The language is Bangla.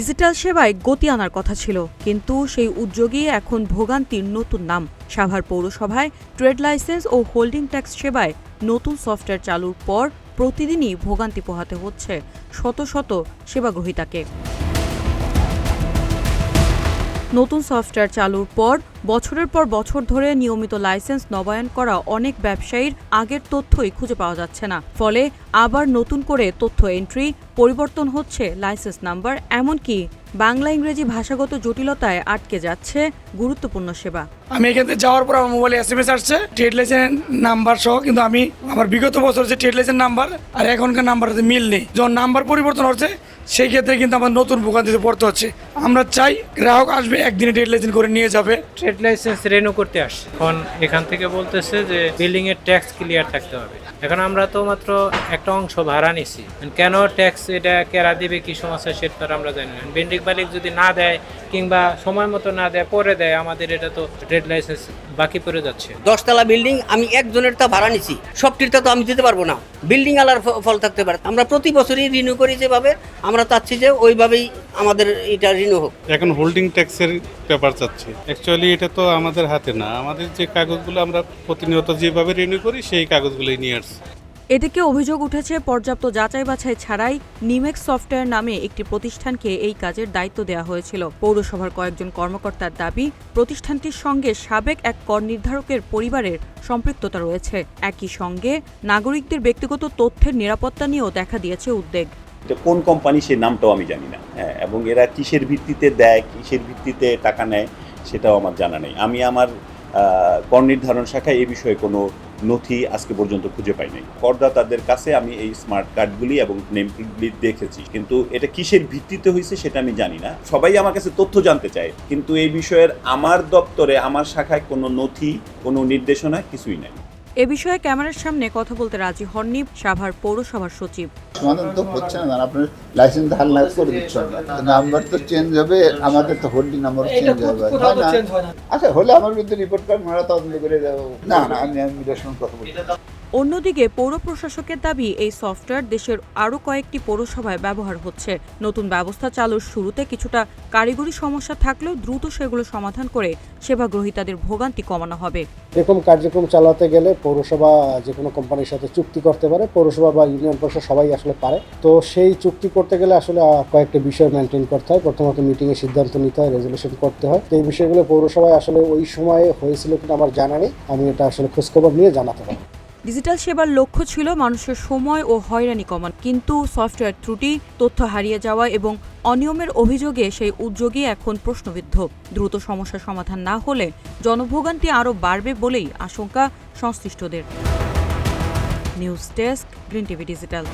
ডিজিটাল সেবায় গতি আনার কথা ছিল, কিন্তু সেই উদ্যোগই এখন ভোগান্তির নতুন নাম। সাভার পৌরসভায় ট্রেড লাইসেন্স ও হোল্ডিং ট্যাক্স সেবায় নতুন সফটওয়্যার চালুর পর প্রতিদিনই ভোগান্তি পোহাতে হচ্ছে শত শত সেবাগ্রহীতাকে। নতুন সফটওয়্যার চালুর পর বছরের পর বছর ধরে নিয়মিত লাইসেন্স নবায়ন করা অনেক ব্যবসায়ীর আগের তথ্যই খুঁজে পাওয়া যাচ্ছে না। ফলে আবার নতুন করে তথ্য এন্ট্রি, পরিবর্তন হচ্ছে লাইসেন্স নাম্বার, এমনকি বাংলা ইংরেজি ভাষাগত জটিলতায় আটকে যাচ্ছে গুরুত্বপূর্ণ সেবা। আমি এখানে যাওয়ার পর আমার মোবাইলে SMS আসছে ট্রেড লাইসেন্স নাম্বার সহ, কিন্তু আমি আমার বিগত বছর যে ট্রেড লাইসেন্স নাম্বার আর এখনকার নাম্বার মিল নেই। যখন নাম্বার পরিবর্তন হচ্ছে সেই ক্ষেত্রে কিন্তু আমার নতুন ভোগান্তিতে পড়তে হচ্ছে। আমরা চাই গ্রাহক আসবে একদিনে ট্রেড লাইসেন্স করে নিয়ে যাবে। ট্রেড লাইসেন্স রেনু করতে আসছে, এখন এখান থেকে বলতেছে যে বিল্ডিং এর ট্যাক্স ক্লিয়ার থাকতে হবে। এখন আমরা তো মাত্র একটা অংশ ভাড়া নিছি, কেন ট্যাক্স এটা কেরা দিবে কি সমস্যা সেটা আমরা জানি না। বিল্ডিং মালিক যদি না দেয় কিংবা সময় মতো না দেয়, পরে দেয়, আমাদের এটা তো ট্রেড লাইসেন্স বাকি পড়ে যাচ্ছে। 10 তলা বিল্ডিং আমি একজনের তা ভাড়া নিছি, সবটিরটা তো আমি দিতে পারবো না। বিল্ডিং আলার ফল থাকতে পারে। আমরা প্রতি বছরই রিনিউ করি যেভাবে, আমরা চাচ্ছি যে ওইভাবেই আমাদের এটা রিনিউ হোক। এখন হোল্ডিং ট্যাক্সের ব্যাপার চাচ্ছি। অ্যাকচুয়ালি এটা তো আমাদের হাতে না, আমাদের যে কাগজগুলো আমরা প্রতিনিয়ত যেভাবে রিনিউ করি সেই কাগজগুলোই নিয়ে আসছি। এদিকে অভিযোগ উঠেছে পর্যাপ্ত যাচাই বাছাই ছাড়াই নিমেক্স সফটওয়্যার নামে একটি প্রতিষ্ঠানকে এই কাজের দায়িত্ব দেওয়া হয়েছিল। পৌরসভার কয়েকজন কর্মকর্তার দাবি, প্রতিষ্ঠানটির সঙ্গে সাবেক এক কর নির্ধারকের পরিবারের সম্পৃক্ততা রয়েছে। একই সঙ্গে নাগরিকদের ব্যক্তিগত তথ্যের নিরাপত্তা নিয়েও দেখা দিয়েছে উদ্বেগ। কোন কোম্পানি সে নামটাও আমি জানি না, এবং এরা কিসের ভিত্তিতে দেয়, কিসের ভিত্তিতে টাকা নেয় সেটাও আমার জানা নেই। আমি আমার কর নির্ধারণ শাখায় এই বিষয়ে কোনো নথি আজকে পর্যন্ত খুঁজে পাই নাই। করদাতাদের কাছে আমি এই স্মার্ট কার্ডগুলি এবং নেম প্লেটগুলি দেখেছি, কিন্তু এটা কিসের ভিত্তিতে হয়েছে সেটা আমি জানি না। সবাই আমার কাছে তথ্য জানতে চায়, কিন্তু এই বিষয়ের আমার দপ্তরে, আমার শাখায় কোনো নথি, কোনো নির্দেশনা কিছুই নাই। এ বিষয়ে ক্যামেরার সামনে কথা বলতে রাজি হননি সাভার পৌরসভার সচিব। সমাধান তো হচ্ছে না, আপনার লাইসেন্স ধার না করে দিচ্ছেন না, নাম্বার তো চেঞ্জ হবে, আমাদের তো হোল্ডিং নাম্বার চেঞ্জ হবে। আচ্ছা, হলে আমার বিরুদ্ধে রিপোর্ট কার্ড মারা তদন্ত করে যাবো। না না, আমি মিডিয়ার সঙ্গে কথা বলি। অন্যদিকে পৌর প্রশাসকের দাবি, এই সফটওয়্যার দেশের আরও কয়েকটি পৌরসভায় ব্যবহার হচ্ছে। নতুন ব্যবস্থা চালুর শুরুতে কিছুটা কারিগরি সমস্যা থাকলেও দ্রুত সেগুলো সমাধান করে সেবাগ্রহীতাদের ভোগান্তি কমানো হবে। এরকম কার্যক্রম চালাতে গেলে পৌরসভা যে কোনো কোম্পানির সাথে চুক্তি করতে পারে, পৌরসভা বা ইউনিয়ন পরিষদ সবাই আসলে পারে। তো সেই চুক্তি করতে গেলে আসলে কয়েকটা বিষয় মেনটেন করতে হয়। প্রথমত মিটিংয়ে সিদ্ধান্ত নিতে হয়, রেজলিউশন করতে হয়। তো এই বিষয়গুলো পৌরসভায় আসলে ওই সময়ে হয়েছিল কিনা আমার জানা নেই, আমি এটা আসলে খোঁজখবর নিয়ে জানাতে পারি। ডিজিটাল সেবার লক্ষ্য ছিল মানুষের সময় ও হয়রানি কমানো, কিন্তু সফটওয়্যার ত্রুটি, তথ্য হারিয়ে যাওয়া এবং অনিয়মের অভিযোগে সেই উদ্যোগই এখন প্রশ্নবিদ্ধ। দ্রুত সমস্যার সমাধান না হলে জনভোগান্তি আরও বাড়বে বলেই আশঙ্কা সংশ্লিষ্টদের। News desk, green TV digital.